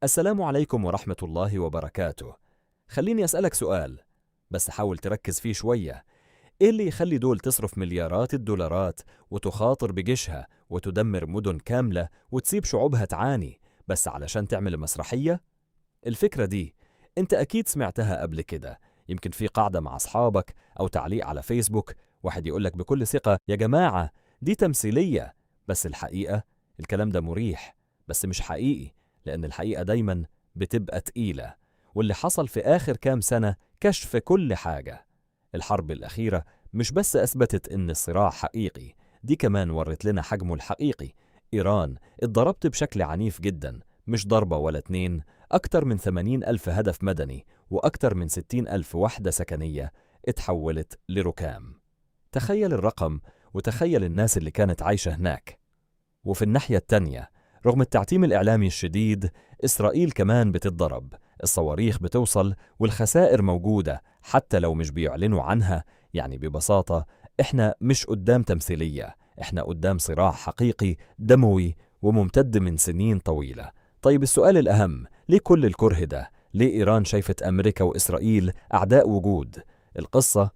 السلام عليكم ورحمة الله وبركاته. خليني أسألك سؤال، بس حاول تركز فيه شوية. إيه اللي يخلي دول تصرف مليارات الدولارات وتخاطر بجيشها وتدمر مدن كاملة وتسيب شعوبها تعاني بس علشان تعمل مسرحية؟ الفكرة دي أنت أكيد سمعتها قبل كده، يمكن في قاعدة مع أصحابك أو تعليق على فيسبوك، واحد يقولك بكل ثقة يا جماعة دي تمثيلية. بس الحقيقة الكلام ده مريح بس مش حقيقي، لأن الحقيقة دايما بتبقى تقيلة. واللي حصل في آخر كام سنة كشف كل حاجة. الحرب الأخيرة مش بس أثبتت إن الصراع حقيقي، دي كمان ورت لنا حجمه الحقيقي. إيران اتضربت بشكل عنيف جدا، مش ضربة ولا اتنين، أكتر من 80 ألف هدف مدني وأكتر من 60 ألف وحدة سكنية اتحولت لركام. تخيل الرقم وتخيل الناس اللي كانت عايشة هناك. وفي الناحية التانية، رغم التعتيم الإعلامي الشديد، إسرائيل كمان بتتضرب، الصواريخ بتوصل والخسائر موجودة حتى لو مش بيعلنوا عنها. يعني ببساطة إحنا مش قدام تمثيلية، إحنا قدام صراع حقيقي دموي وممتد من سنين طويلة. طيب السؤال الأهم، ليه كل الكره ده؟ ليه إيران شايفت أمريكا وإسرائيل أعداء وجود؟ القصة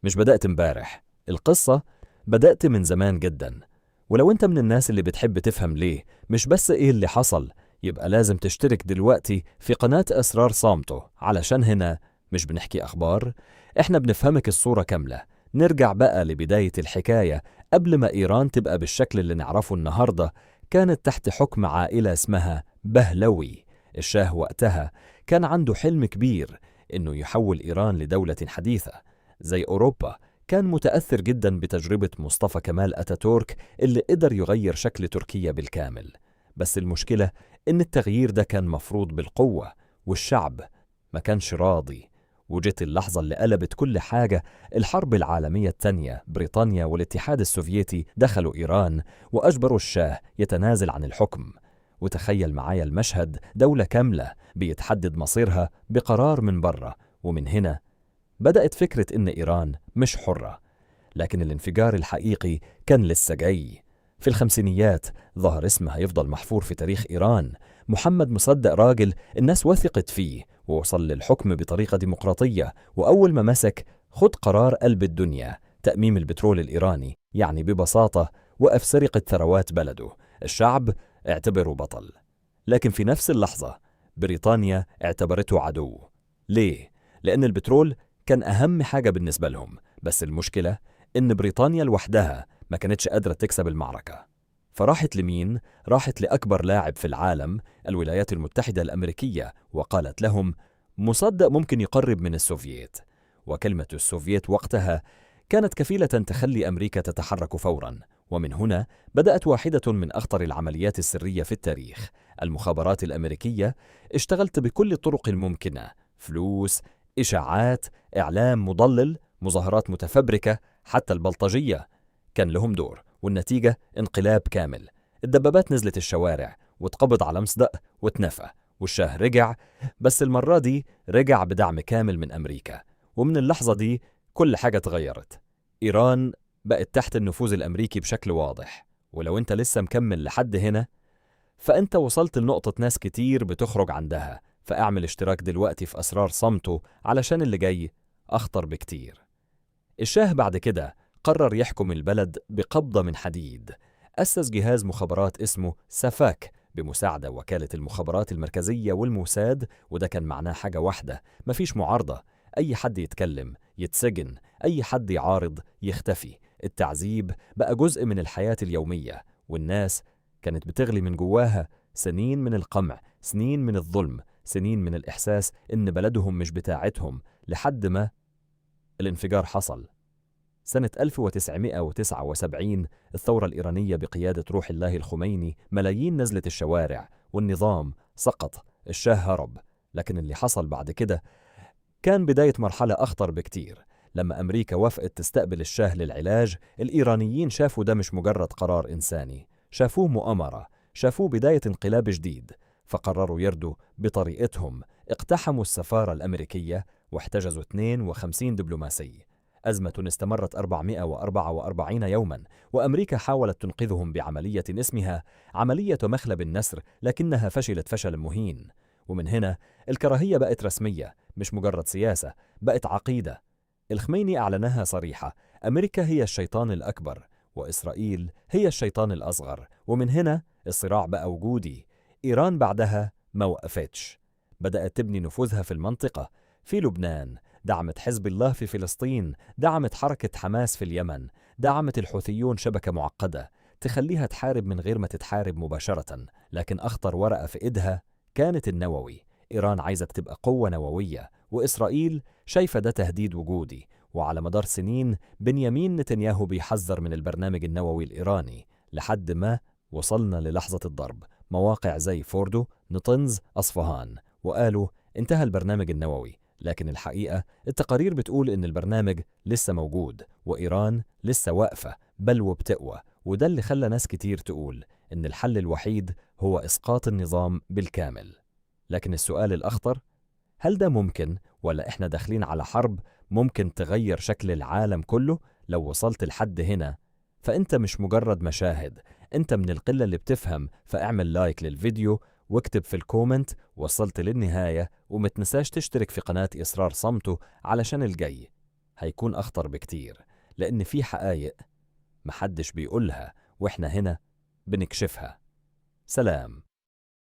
مش بدأت امبارح، القصة بدأت من زمان جدا. ولو انت من الناس اللي بتحب تفهم ليه مش بس ايه اللي حصل، يبقى لازم تشترك دلوقتي في قناة أسرار صامتو، علشان هنا مش بنحكي أخبار، احنا بنفهمك الصورة كاملة. نرجع بقى لبداية الحكاية. قبل ما إيران تبقى بالشكل اللي نعرفه النهاردة، كانت تحت حكم عائلة اسمها بهلوي. الشاه وقتها كان عنده حلم كبير، إنه يحول إيران لدولة حديثة زي أوروبا. كان متأثر جدا بتجربة مصطفى كمال أتاتورك اللي قدر يغير شكل تركيا بالكامل. بس المشكلة إن التغيير ده كان مفروض بالقوة، والشعب ما كانش راضي. وجت اللحظة اللي قلبت كل حاجة. الحرب العالمية الثانية، بريطانيا والاتحاد السوفيتي دخلوا إيران وأجبروا الشاه يتنازل عن الحكم. وتخيل معايا المشهد، دولة كاملة بيتحدد مصيرها بقرار من برا. ومن هنا بدأت فكرة إن إيران مش حرة. لكن الانفجار الحقيقي كان لسه جاي. في الخمسينيات ظهر اسم هيفضل محفور في تاريخ إيران، محمد مصدق، راجل الناس وثقت فيه ووصل للحكم بطريقة ديمقراطية. وأول ما مسك خد قرار قلب الدنيا، تأميم البترول الإيراني. يعني ببساطة وقف سرقة ثروات بلده. الشعب اعتبره بطل. لكن في نفس اللحظة بريطانيا اعتبرته عدو. ليه؟ لأن البترول كان أهم حاجة بالنسبة لهم. بس المشكلة إن بريطانيا لوحدها ما كانتش قادرة تكسب المعركة. فراحت لمين؟ راحت لأكبر لاعب في العالم، الولايات المتحدة الأمريكية، وقالت لهم مصدق ممكن يقرب من السوفييت. وكلمة السوفييت وقتها كانت كفيلة تخلي أمريكا تتحرك فورا. ومن هنا بدأت واحدة من أخطر العمليات السرية في التاريخ. المخابرات الأمريكية اشتغلت بكل الطرق الممكنة، فلوس، إشاعات، إعلام مضلل، مظاهرات متفبركة، حتى البلطجية كان لهم دور. والنتيجة انقلاب كامل. الدبابات نزلت الشوارع واتقبض على مصدق واتنفى. والشاه رجع، بس المرة دي رجع بدعم كامل من أمريكا. ومن اللحظة دي كل حاجة تغيرت. إيران بقت تحت النفوذ الأمريكي بشكل واضح. ولو أنت لسه مكمل لحد هنا، فأنت وصلت لنقطة ناس كتير بتخرج عندها. فاعمل اشتراك دلوقتي في أسرار صمته، علشان اللي جاي أخطر بكتير. الشاه بعد كده قرر يحكم البلد بقبضة من حديد. أسس جهاز مخابرات اسمه سفاك بمساعدة وكالة المخابرات المركزية والموساد. وده كان معناه حاجة واحدة، مفيش معارضة. أي حد يتكلم يتسجن، أي حد يعارض يختفي. التعذيب بقى جزء من الحياة اليومية، والناس كانت بتغلي من جواها. سنين من القمع، سنين من الظلم، سنين من الإحساس إن بلدهم مش بتاعتهم، لحد ما الانفجار حصل. سنة 1979 الثورة الإيرانية بقيادة روح الله الخميني، ملايين نزلت الشوارع والنظام سقط، الشاه هرب. لكن اللي حصل بعد كده كان بداية مرحلة أخطر بكتير. لما أمريكا وافقت تستقبل الشاه للعلاج، الإيرانيين شافوا ده مش مجرد قرار إنساني، شافوه مؤامرة، شافوه بداية انقلاب جديد. فقرروا يردوا بطريقتهم. اقتحموا السفارة الأمريكية واحتجزوا 52 دبلوماسي. أزمة استمرت 444 يوما، وأمريكا حاولت تنقذهم بعملية اسمها عملية مخلب النسر، لكنها فشلت فشل مهين. ومن هنا الكراهية بقت رسمية، مش مجرد سياسة، بقت عقيدة. الخميني أعلنها صريحة: أمريكا هي الشيطان الأكبر، وإسرائيل هي الشيطان الأصغر. ومن هنا الصراع بقى وجودي. إيران بعدها ما وقفتش، بدأت تبني نفوذها في المنطقة. في لبنان دعمت حزب الله، في فلسطين دعمت حركة حماس، في اليمن دعمت الحوثيون، شبكة معقدة تخليها تحارب من غير ما تتحارب مباشرة. لكن أخطر ورقة في إيدها كانت النووي. إيران عايزة تبقى قوة نووية، وإسرائيل شايفة ده تهديد وجودي. وعلى مدار سنين بنيامين نتنياهو بيحذر من البرنامج النووي الإيراني، لحد ما وصلنا للحظة الضرب. مواقع زي فوردو، نطنز، أصفهان، وقالوا انتهى البرنامج النووي. لكن الحقيقة التقارير بتقول إن البرنامج لسه موجود، وإيران لسه واقفة، بل وبتقوى. وده اللي خلى ناس كتير تقول إن الحل الوحيد هو إسقاط النظام بالكامل. لكن السؤال الأخطر، هل ده ممكن، ولا إحنا داخلين على حرب ممكن تغير شكل العالم كله؟ لو وصلت لحد هنا فأنت مش مجرد مشاهد، أنت من القلة اللي بتفهم. فاعمل لايك للفيديو واكتب في الكومنت وصلت للنهاية، ومتنساش تشترك في قناة إسرار صمته، علشان الجاي هيكون أخطر بكتير، لأن في حقائق محدش بيقولها وإحنا هنا بنكشفها. سلام.